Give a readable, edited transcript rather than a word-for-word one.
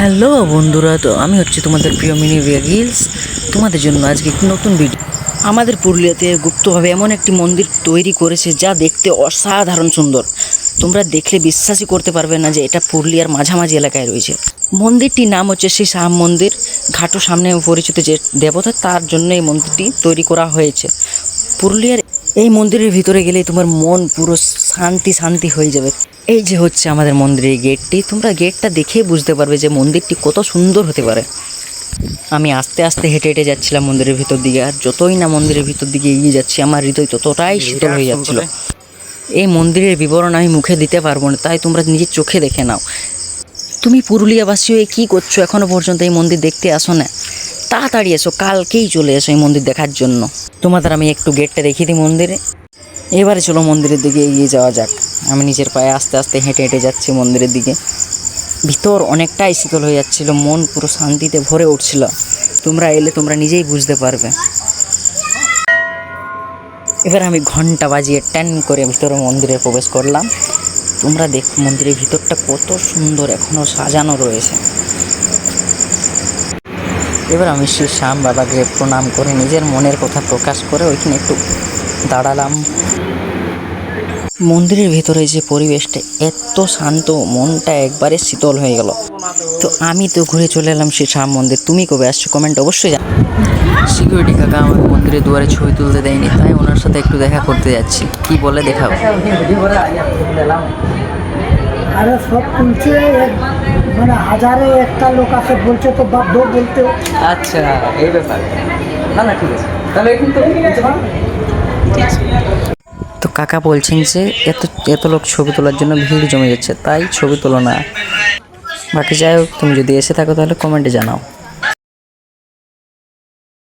Hello বন্ধুরা, তো আমি হচ্ছে তোমাদের প্রিয় মিনি গিলস। তোমাদের জন্য আজকে একটি নতুন ভিডিও। আমাদের পুরুলিয়াতে গুপ্তভাবে এমন একটি মন্দির তৈরি করেছে যা দেখতে অসাধারণ সুন্দর। তোমরা দেখলে বিশ্বাসই করতে পারবে না যে এটা পুরুলিয়ার মাঝামাঝি এলাকায় রয়েছে। মন্দিরটির নাম হচ্ছে শ্রী শ্যাম মন্দির। ঘাটু সামনে পরিচিত যে দেবতা, তার জন্য এই মন্দিরটি তৈরি করা হয়েছে। পুরুলিয়ার এই মন্দিরের ভিতরে গেলেই তোমার মন পুরো শান্তি শান্তি হয়ে যাবে। এই যে হচ্ছে আমাদের মন্দিরের গেটটি, তোমরা গেটটা দেখেই বুঝতে পারবে যে মন্দিরটি কত সুন্দর হতে পারে। আমি আস্তে আস্তে হেঁটে হেঁটে যাচ্ছিলাম মন্দিরের ভিতর দিকে, আর যতই না মন্দিরের ভিতর দিকে এগিয়ে যাচ্ছি আমার হৃদয় ততটাই শীতল হয়ে যাচ্ছিল। এই মন্দিরের বিবরণ আমি মুখে দিতে পারবো না, তাই তোমরা নিজের চোখে দেখে নাও। তুমি পুরুলিয়াবাসী হয়ে কী করছো, এখনও পর্যন্ত এই মন্দির দেখতে আসো না? তাড়াতাড়ি এসো, কালকেই চলে এসো এই মন্দির দেখার জন্য। তোমাদের আমি একটু গেটটা দেখিয়ে দিই মন্দিরে। এবারে চলো মন্দিরের দিকে এগিয়ে যাওয়া যাক। আমি নিজের পায়ে আস্তে আস্তে হেঁটে হেঁটে যাচ্ছি মন্দিরের দিকে। ভিতর অনেকটাই শীতল হয়ে যাচ্ছিল, মন পুরো শান্তিতে ভরে উঠছিল। তোমরা এলে তোমরা নিজেই বুঝতে পারবে। এবার আমি ঘন্টা বাজিয়ে ট্যান করে ভিতরে মন্দিরে প্রবেশ করলাম। তোমরা দেখো মন্দিরের ভিতরটা কত সুন্দর, এখনও সাজানো রয়েছে। এবার আমি শ্রী শ্যাম বাবাকে প্রণাম করে নিজের মনের কথা প্রকাশ করে ওইখানে একটু দাঁড়ালাম। মন্দিরের ভিতরে যে পরিবেশটা এত শান্ত, মনটা একবারে শীতল হয়ে গেল। তো আমি তো ঘুরে চলে এলাম শ্রী শ্যাম মন্দির। তুমি কবে আসছো কমেন্ট অবশ্যই জানো। সিকিউরিটি কাকা আমাকে মন্দিরের দুয়ারে ছবি তুলতে দেয়নি, তাই ওনার সাথে একটু দেখা করতে যাচ্ছি। কি বলে দেখাবো? আরে সব তুলছে, মানে হাজারে একটা লোক আছে বলছে তো বাধ্য বলতে। আচ্ছা, এই ব্যাপার। না না, ঠিক আছে, তাহলে কিন্তু তো কাকা বলছেন যে এত এত লোক ছবি তোলার জন্য ভিড় জমে যাচ্ছে, তাই ছবি তোলো না। বাকি যাই হোক, তুমি যদি এসে থাকো তাহলে কমেন্টে জানাও।